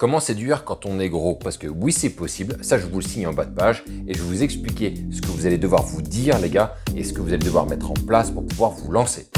Comment séduire quand on est gros? Parce que oui, c'est possible, ça je vous le signe en bas de page, et je vais vous expliquer ce que vous allez devoir vous dire les gars, et ce que vous allez devoir mettre en place pour pouvoir vous lancer.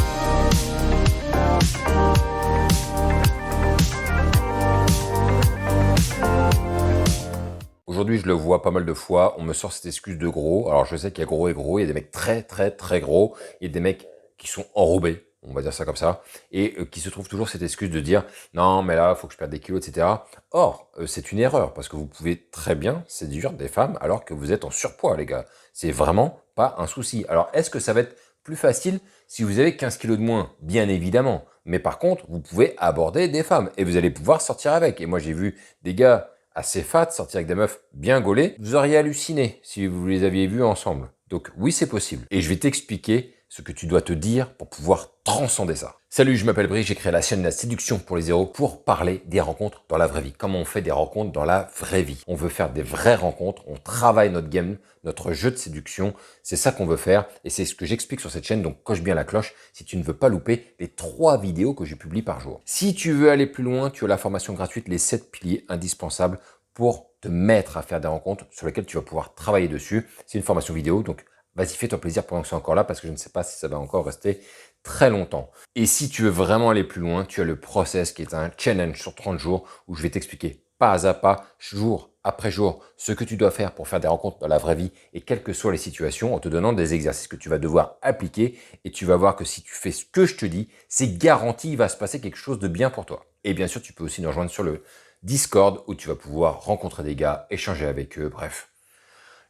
Aujourd'hui, je le vois pas mal de fois, on me sort cette excuse de gros. Alors je sais qu'il y a gros et gros, il y a des mecs très gros, il y a des mecs qui sont enrobés, on va dire ça comme ça, et qui se trouvent toujours cette excuse de dire non mais là, il faut que je perde des kilos, etc. Or, c'est une erreur, parce que vous pouvez très bien séduire des femmes alors que vous êtes en surpoids, les gars. C'est vraiment pas un souci. Alors, est-ce que ça va être plus facile si vous avez 15 kilos de moins? Bien évidemment. Mais par contre, vous pouvez aborder des femmes et vous allez pouvoir sortir avec. Et moi, j'ai vu des gars assez fat sortir avec des meufs bien gaulées. Vous auriez halluciné si vous les aviez vus ensemble. Donc oui, c'est possible. Et je vais t'expliquer ce que tu dois te dire pour pouvoir transcender ça. Salut, je m'appelle Brice, j'ai créé la chaîne La Séduction pour les zéros pour parler des rencontres dans la vraie vie. Comment on fait des rencontres dans la vraie vie. On veut faire des vraies rencontres, on travaille notre game, notre jeu de séduction. C'est ça qu'on veut faire et c'est ce que j'explique sur cette chaîne. Donc coche bien la cloche si tu ne veux pas louper les 3 vidéos que je publie par jour. Si tu veux aller plus loin, tu as la formation gratuite, les 7 piliers indispensables pour te mettre à faire des rencontres sur lesquelles tu vas pouvoir travailler dessus. C'est une formation vidéo, donc vas-y, fais-toi plaisir pendant que c'est encore là parce que je ne sais pas si ça va encore rester très longtemps. Et si tu veux vraiment aller plus loin, tu as le process qui est un challenge sur 30 jours où je vais t'expliquer pas à pas, jour après jour, ce que tu dois faire pour faire des rencontres dans la vraie vie et quelles que soient les situations en te donnant des exercices que tu vas devoir appliquer et tu vas voir que si tu fais ce que je te dis, c'est garanti, il va se passer quelque chose de bien pour toi. Et bien sûr, tu peux aussi nous rejoindre sur le Discord où tu vas pouvoir rencontrer des gars, échanger avec eux, bref.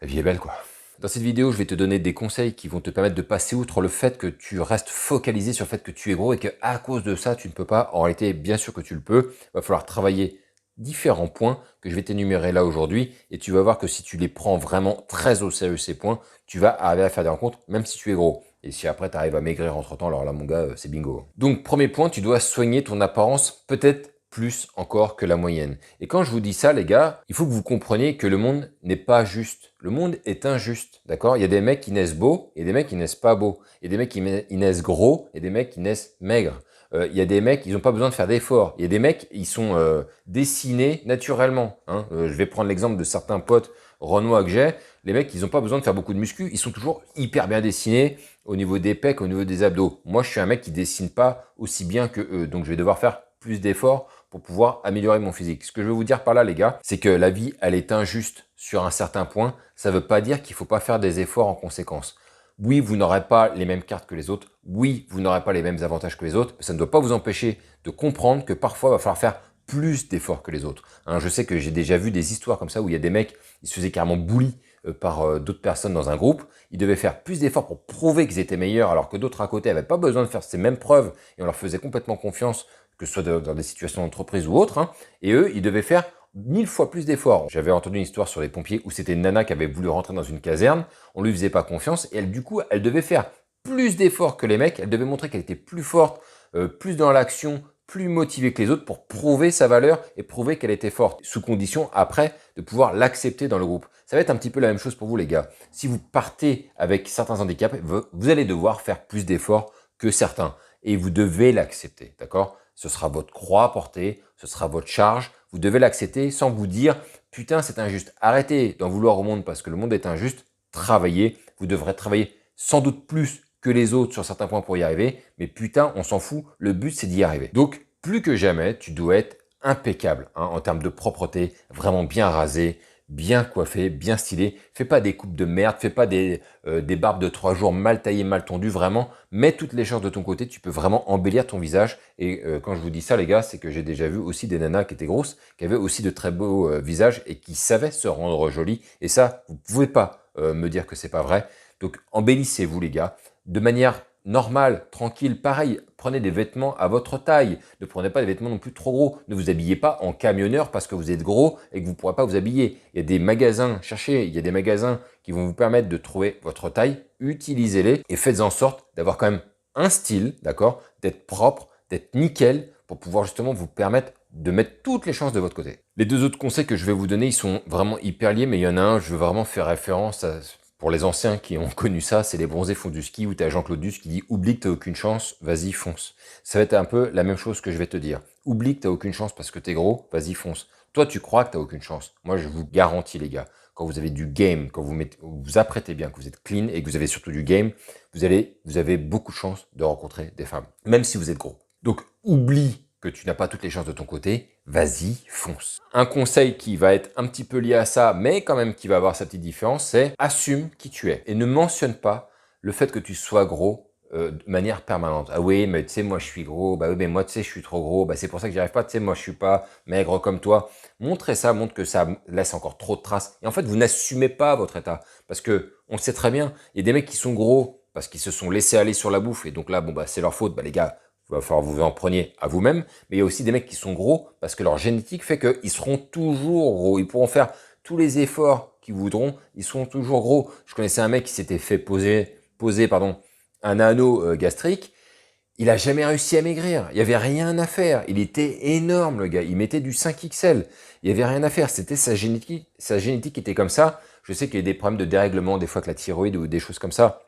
La vie est belle quoi. Dans cette vidéo, je vais te donner des conseils qui vont te permettre de passer outre le fait que tu restes focalisé sur le fait que tu es gros et qu'à cause de ça, tu ne peux pas. En réalité, bien sûr que tu le peux. Il va falloir travailler différents points que je vais t'énumérer là aujourd'hui et tu vas voir que si tu les prends vraiment très au sérieux ces points, tu vas arriver à faire des rencontres même si tu es gros. Et si après tu arrives à maigrir entre temps, alors là mon gars, c'est bingo. Donc premier point, tu dois soigner ton apparence peut-être plus encore que la moyenne. Et quand je vous dis ça, les gars, il faut que vous compreniez que le monde n'est pas juste. Le monde est injuste, d'accord? Il y a des mecs qui naissent beaux et des mecs qui naissent pas beaux. Il y a des mecs qui naissent gros et des mecs qui naissent maigres. Il y a des mecs, ils n'ont pas besoin de faire d'efforts. Il y a des mecs, ils sont dessinés naturellement. Hein. Je vais prendre l'exemple de certains potes renois que j'ai. Les mecs, ils n'ont pas besoin de faire beaucoup de muscu. Ils sont toujours hyper bien dessinés au niveau des pecs, au niveau des abdos. Moi, je suis un mec qui dessine pas aussi bien que eux. Donc, je vais devoir faire plus d'efforts pour pouvoir améliorer mon physique. Ce que je veux vous dire par là, les gars, c'est que la vie, elle est injuste sur un certain point. Ça ne veut pas dire qu'il ne faut pas faire des efforts en conséquence. Oui, vous n'aurez pas les mêmes cartes que les autres. Oui, vous n'aurez pas les mêmes avantages que les autres. Mais ça ne doit pas vous empêcher de comprendre que parfois, il va falloir faire plus d'efforts que les autres. Hein, je sais que j'ai déjà vu des histoires comme ça où il y a des mecs, ils se faisaient carrément bully par d'autres personnes dans un groupe. Ils devaient faire plus d'efforts pour prouver qu'ils étaient meilleurs alors que d'autres à côté n'avaient pas besoin de faire ces mêmes preuves et on leur faisait complètement confiance que ce soit dans des situations d'entreprise ou autres, hein, et eux, ils devaient faire 1000 fois plus d'efforts. J'avais entendu une histoire sur les pompiers où c'était une nana qui avait voulu rentrer dans une caserne, on lui faisait pas confiance, et elle, du coup, elle devait faire plus d'efforts que les mecs, elle devait montrer qu'elle était plus forte, plus dans l'action, plus motivée que les autres pour prouver sa valeur et prouver qu'elle était forte, sous condition, après, de pouvoir l'accepter dans le groupe. Ça va être un petit peu la même chose pour vous, les gars. Si vous partez avec certains handicaps, vous allez devoir faire plus d'efforts que certains, et vous devez l'accepter, d'accord? Ce sera votre croix à porter, ce sera votre charge. Vous devez l'accepter sans vous dire « Putain, c'est injuste ». Arrêtez d'en vouloir au monde parce que le monde est injuste. Travaillez. Vous devrez travailler sans doute plus que les autres sur certains points pour y arriver. Mais putain, on s'en fout. Le but, c'est d'y arriver. Donc, plus que jamais, tu dois être impeccable hein, en termes de propreté, vraiment bien rasé, bien coiffé, bien stylé. Fais pas des coupes de merde, fais pas des barbes de 3 jours mal taillées, mal tondues. Vraiment, mets toutes les chances de ton côté. Tu peux vraiment embellir ton visage. Et quand je vous dis ça, les gars, c'est que j'ai déjà vu aussi des nanas qui étaient grosses, qui avaient aussi de très beaux visages et qui savaient se rendre jolies. Et ça, vous pouvez pas me dire que c'est pas vrai. Donc, embellissez-vous, les gars, de manière normal, tranquille, pareil, prenez des vêtements à votre taille. Ne prenez pas des vêtements non plus trop gros. Ne vous habillez pas en camionneur parce que vous êtes gros et que vous ne pourrez pas vous habiller. Il y a des magasins, cherchez, il y a des magasins qui vont vous permettre de trouver votre taille. Utilisez-les et faites en sorte d'avoir quand même un style, d'accord, d'être propre, d'être nickel pour pouvoir justement vous permettre de mettre toutes les chances de votre côté. Les 2 autres conseils que je vais vous donner, ils sont vraiment hyper liés, mais il y en a un, je veux vraiment faire référence à... Pour les anciens qui ont connu ça, c'est les bronzés font du ski où tu as Jean-Claude Duss qui dit « Oublie que tu n'as aucune chance, vas-y, fonce ». Ça va être un peu la même chose que je vais te dire. Oublie que tu n'as aucune chance parce que tu es gros, vas-y, fonce. Toi, tu crois que tu n'as aucune chance. Moi, je vous garantis, les gars, quand vous avez du game, quand vous vous apprêtez bien, que vous êtes clean et que vous avez surtout du game, vous avez beaucoup de chances de rencontrer des femmes, même si vous êtes gros. Donc, oublie que tu n'as pas toutes les chances de ton côté, vas-y, fonce. Un conseil qui va être un petit peu lié à ça, mais quand même qui va avoir sa petite différence, c'est assume qui tu es et ne mentionne pas le fait que tu sois gros de manière permanente. Ah oui, mais tu sais, moi je suis gros, bah oui, mais moi tu sais, je suis trop gros, bah c'est pour ça que j'y arrive pas, tu sais, moi je suis pas maigre comme toi. Montrez ça, montre que ça laisse encore trop de traces. Et en fait, vous n'assumez pas votre état. Parce que, on le sait très bien, il y a des mecs qui sont gros parce qu'ils se sont laissés aller sur la bouffe. Et donc là, bon, bah c'est leur faute, bah les gars, il va falloir vous en preniez à vous-même. Mais il y a aussi des mecs qui sont gros parce que leur génétique fait qu'ils seront toujours gros. Ils pourront faire tous les efforts qu'ils voudront, ils seront toujours gros. Je connaissais un mec qui s'était fait poser un anneau gastrique. Il a jamais réussi à maigrir. Il y avait rien à faire. Il était énorme, le gars. Il mettait du 5XL. Il y avait rien à faire. C'était sa génétique. Sa génétique était comme ça. Je sais qu'il y a des problèmes de dérèglement, des fois avec la thyroïde ou des choses comme ça.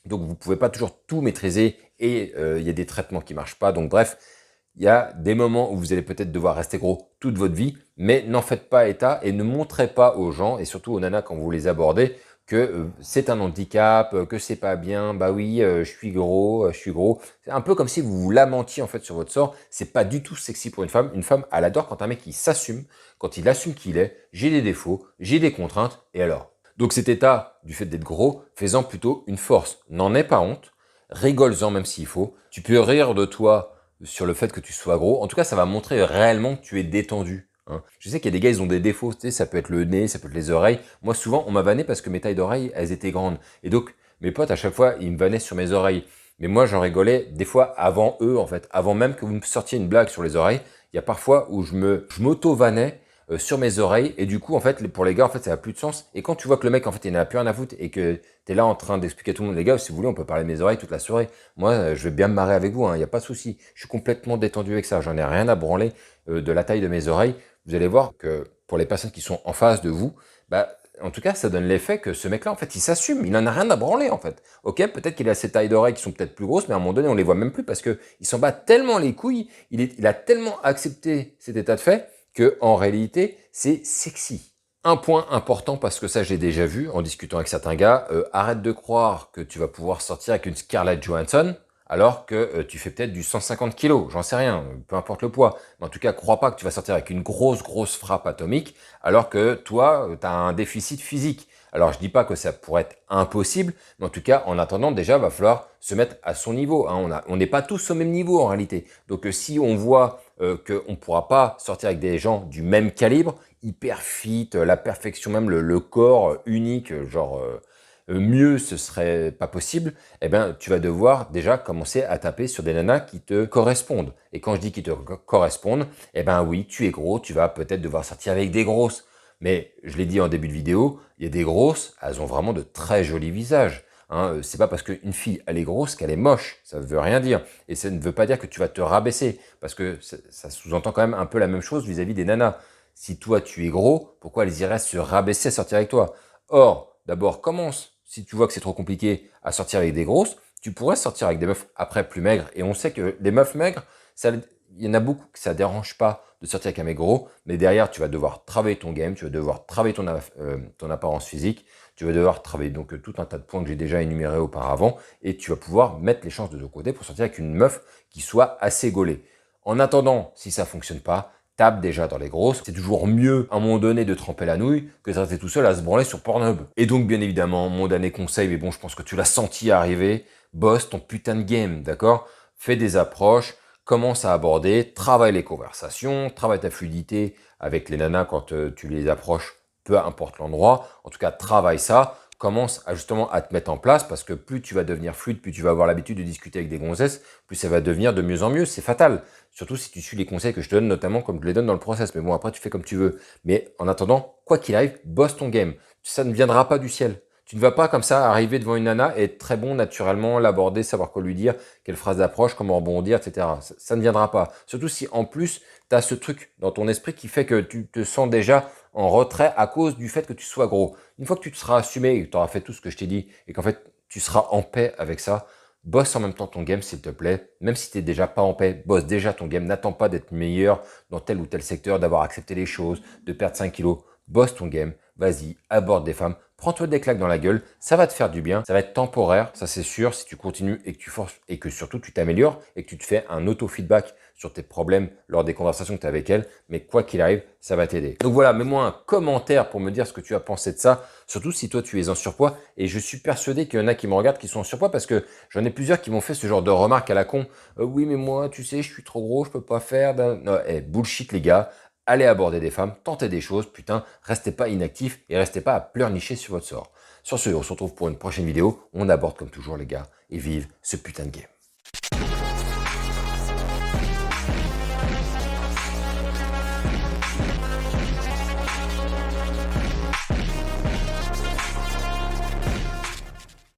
Donc, vous pouvez pas toujours tout maîtriser et il y a des traitements qui marchent pas. Donc, bref, il y a des moments où vous allez peut-être devoir rester gros toute votre vie, mais n'en faites pas état et ne montrez pas aux gens, et surtout aux nanas quand vous les abordez, que c'est un handicap, que c'est pas bien, bah oui, je suis gros, je suis gros. C'est un peu comme si vous vous lamentiez en fait sur votre sort. C'est pas du tout sexy pour une femme. Une femme, elle adore quand un mec il s'assume, quand il assume qui il est. J'ai des défauts, j'ai des contraintes, et alors? Donc cet état du fait d'être gros, fais-en plutôt une force. N'en aie pas honte, rigole-en même s'il faut. Tu peux rire de toi sur le fait que tu sois gros. En tout cas, ça va montrer réellement que tu es détendu. Hein. Je sais qu'il y a des gars, ils ont des défauts. Tu sais, ça peut être le nez, ça peut être les oreilles. Moi, souvent, on m'a vanné parce que mes tailles d'oreilles, elles étaient grandes. Et donc, mes potes, à chaque fois, ils me vannaient sur mes oreilles. Mais moi, j'en rigolais des fois avant eux, en fait. Avant même que vous me sortiez une blague sur les oreilles. Il y a parfois où je m'auto-vannais sur mes oreilles. Et du coup, en fait, pour les gars, en fait, ça n'a plus de sens. Et quand tu vois que le mec, en fait, il n'a plus rien à foutre et que tu es là en train d'expliquer à tout le monde, les gars, si vous voulez, on peut parler de mes oreilles toute la soirée. Moi, je vais bien me marrer avec vous, il n'y a pas de souci. Je suis complètement détendu avec ça. J'en ai rien à branler de la taille de mes oreilles. Vous allez voir que pour les personnes qui sont en face de vous, bah, en tout cas, ça donne l'effet que ce mec-là, en fait, il s'assume. Il en a rien à branler, en fait. Ok, peut-être qu'il a ses tailles d'oreilles qui sont peut-être plus grosses, mais à un moment donné, on les voit même plus parce que il s'en bat tellement les couilles. Il a tellement accepté cet état de fait que, en réalité, c'est sexy. Un point important, parce que ça j'ai déjà vu en discutant avec certains gars, arrête de croire que tu vas pouvoir sortir avec une Scarlett Johansson alors que tu fais peut-être du 150 kilos, j'en sais rien, peu importe le poids. Mais en tout cas, crois pas que tu vas sortir avec une grosse frappe atomique alors que toi, tu as un déficit physique. Alors je dis pas que ça pourrait être impossible, mais en tout cas, en attendant, déjà, va falloir se mettre à son niveau. Hein. On n'est pas tous au même niveau en réalité. Donc si on voit qu'on ne pourra pas sortir avec des gens du même calibre, hyper fit, la perfection même, le corps unique, genre mieux ce serait pas possible, eh ben tu vas devoir déjà commencer à taper sur des nanas qui te correspondent. Et quand je dis qui te correspondent, eh ben oui, tu es gros, tu vas peut-être devoir sortir avec des grosses. Mais je l'ai dit en début de vidéo, il y a des grosses, elles ont vraiment de très jolis visages. Hein, c'est pas parce qu'une fille elle est grosse qu'elle est moche, ça ne veut rien dire. Et ça ne veut pas dire que tu vas te rabaisser, parce que ça sous-entend quand même un peu la même chose vis-à-vis des nanas. Si toi tu es gros, pourquoi elles iraient se rabaisser à sortir avec toi? Or, d'abord commence, si tu vois que c'est trop compliqué à sortir avec des grosses, tu pourrais sortir avec des meufs après plus maigres. Et on sait que les meufs maigres, il y en a beaucoup que ça dérange pas de sortir avec un mec gros, mais derrière tu vas devoir travailler ton game, tu vas devoir travailler ton apparence physique, tu vas devoir travailler donc tout un tas de points que j'ai déjà énumérés auparavant, et tu vas pouvoir mettre les chances de ton côté pour sortir avec une meuf qui soit assez gaulée. En attendant, si ça fonctionne pas, tape déjà dans les grosses. C'est toujours mieux à un moment donné de tremper la nouille que de rester tout seul à se branler sur Pornhub. Et donc bien évidemment, mon dernier conseil, mais bon je pense que tu l'as senti arriver, bosse ton putain de game, d'accord? Fais des approches, commence à aborder, travaille les conversations, travaille ta fluidité avec les nanas quand tu les approches, peu importe l'endroit. En tout cas, travaille ça. Commence à justement à te mettre en place parce que plus tu vas devenir fluide, plus tu vas avoir l'habitude de discuter avec des gonzesses, plus ça va devenir de mieux en mieux. C'est fatal. Surtout si tu suis les conseils que je te donne, notamment comme je les donne dans le process. Mais bon, après, tu fais comme tu veux. Mais en attendant, quoi qu'il arrive, bosse ton game. Ça ne viendra pas du ciel. Tu ne vas pas comme ça arriver devant une nana et être très bon naturellement, l'aborder, savoir quoi lui dire, quelle phrase d'approche, comment rebondir, etc. Ça ne viendra pas. Surtout si en plus, tu as ce truc dans ton esprit qui fait que tu te sens déjà en retrait à cause du fait que tu sois gros. Une fois que tu te seras assumé et que tu auras fait tout ce que je t'ai dit et qu'en fait tu seras en paix avec ça, Bosse en même temps ton game, s'il te plaît. Même si tu n'es déjà pas en paix, bosse déjà ton game. N'attends pas d'être meilleur dans tel ou tel secteur, d'avoir accepté les choses, de perdre 5 kilos. Bosse ton game. Vas-y, aborde des femmes. Prends-toi des claques dans la gueule. Ça va te faire du bien. Ça va être temporaire, ça c'est sûr, si tu continues et que tu forces et que surtout tu t'améliores et que tu te fais un auto-feedback sur tes problèmes lors des conversations que tu as avec elle. Mais quoi qu'il arrive, ça va t'aider. Donc voilà, mets-moi un commentaire pour me dire ce que tu as pensé de ça. Surtout si toi tu es en surpoids. Et je suis persuadé qu'il y en a qui me regardent qui sont en surpoids parce que j'en ai plusieurs qui m'ont fait ce genre de remarques à la con. Oui, mais moi, tu sais, je suis trop gros, je peux pas faire. Non, bullshit les gars. Allez aborder des femmes, tentez des choses, putain, restez pas inactifs et restez pas à pleurnicher sur votre sort. Sur ce, on se retrouve pour une prochaine vidéo. On aborde comme toujours les gars et vive ce putain de game.